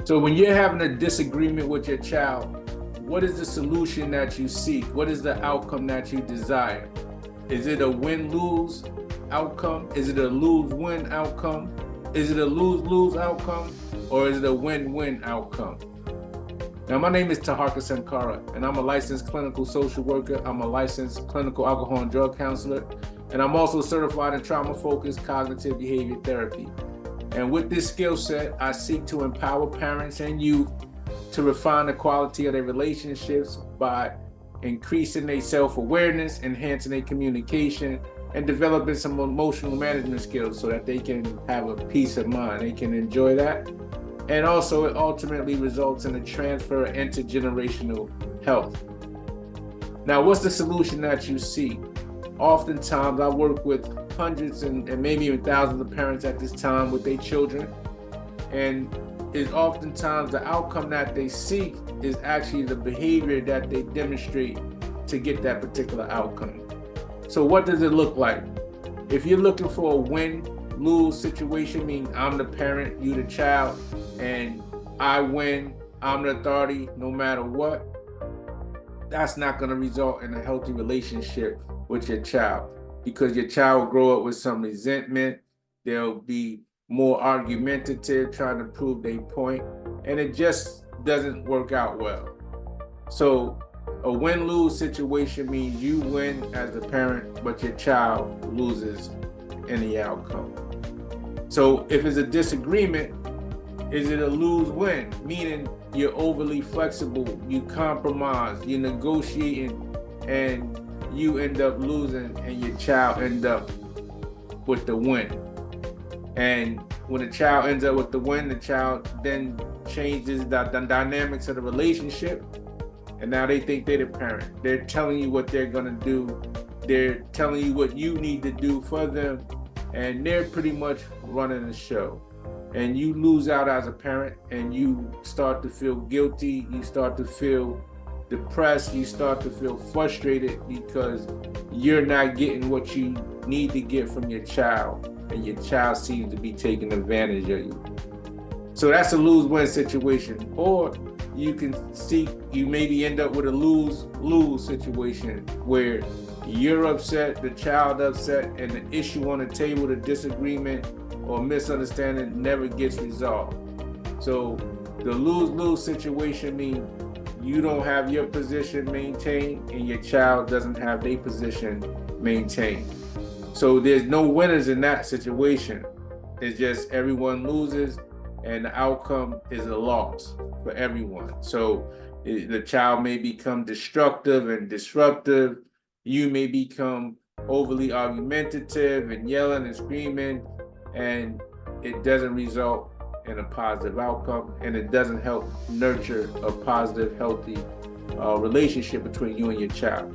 So when you're having a disagreement with your child, what is the solution that you seek? What is the outcome that you desire? Is it a win-lose outcome? Is it a lose-win outcome? Is it a lose-lose outcome? Or is it a win-win outcome? Now, my name is Taharka Sankara, and I'm a licensed clinical social worker. I'm a licensed clinical alcohol and drug counselor, and I'm also certified in trauma-focused cognitive behavior therapy. And with this skill set, I seek to empower parents and youth to refine the quality of their relationships by increasing their self-awareness, enhancing their communication, and developing some emotional management skills so that they can have a peace of mind. They can enjoy that. And also, it ultimately results in a transfer of intergenerational health. Now, what's the solution that you seek? Oftentimes, I work with hundreds and maybe even thousands of parents at this time with their children. And is oftentimes the outcome that they seek is actually the behavior that they demonstrate to get that particular outcome. So what does it look like? If you're looking for a win-lose situation, meaning I'm the parent, you the child, and I win, I'm the authority no matter what, that's not going to result in a healthy relationship with your child, because your child will grow up with some resentment. They'll be more argumentative, trying to prove their point, and it just doesn't work out well. So a win-lose situation means you win as the parent, but your child loses in the outcome. So if it's a disagreement, is it a lose-win? Meaning you're overly flexible, you compromise, you're negotiating, and you end up losing and your child end up with the win. And when the child ends up with the win, the child then changes the dynamics of the relationship. And now they think they're the parent. They're telling you what they're gonna do. They're telling you what you need to do for them. And they're pretty much running the show. And you lose out as a parent, and you start to feel guilty. You start to feel depressed. You start to feel frustrated because you're not getting what you need to get from your child, and your child seems to be taking advantage of you. So that's a lose-win situation. Or you can seek, you maybe end up with a lose-lose situation where you're upset, the child upset, and the issue on the table, the disagreement or misunderstanding never gets resolved. So the lose-lose situation means you don't have your position maintained and your child doesn't have their position maintained. So there's no winners in that situation. It's just everyone loses and the outcome is a loss for everyone. So the child may become destructive and disruptive. You may become overly argumentative and yelling and screaming, and it doesn't result in a positive outcome, and it doesn't help nurture a positive, healthy relationship between you and your child.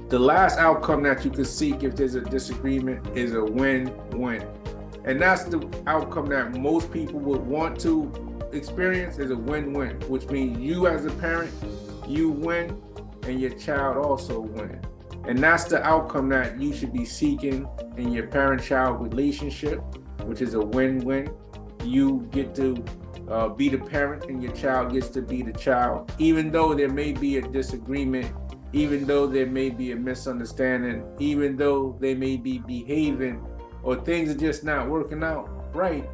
The last outcome that you could seek if there's a disagreement is a win-win. And that's the outcome that most people would want to experience, is a win-win, which means you as a parent, you win, and your child also win. And that's the outcome that you should be seeking in your parent-child relationship, which is a win-win. You get to be the parent and your child gets to be the child. Even though there may be a disagreement, even though there may be a misunderstanding, even though they may be behaving or things are just not working out right,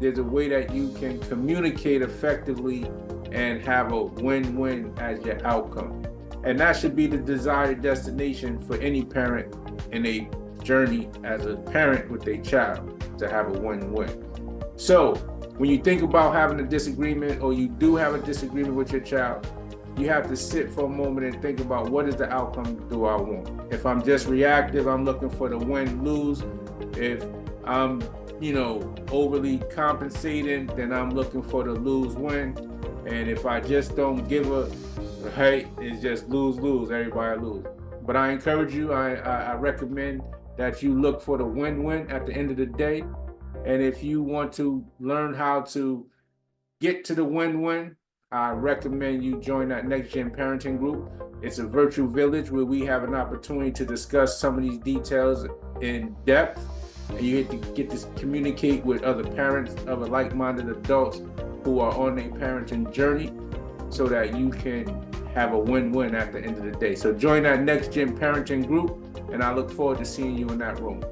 there's a way that you can communicate effectively and have a win-win as your outcome. And that should be the desired destination for any parent in a journey as a parent with a child, to have a win-win. So when you think about having a disagreement, or you do have a disagreement with your child, you have to sit for a moment and think about, what is the outcome do I want? If I'm just reactive, I'm looking for the win-lose. If I'm, overly compensating, then I'm looking for the lose-win. And if I just don't give a, hey, it's just lose-lose, everybody lose. But I encourage you, I recommend that you look for the win-win at the end of the day. And if you want to learn how to get to the win-win, I recommend you join that Next Gen Parenting Group. It's a virtual village where we have an opportunity to discuss some of these details in depth. And you get to communicate with other parents, other like-minded adults, who are on a parenting journey so that you can have a win-win at the end of the day. So join that Next Gen Parenting group, and I look forward to seeing you in that room.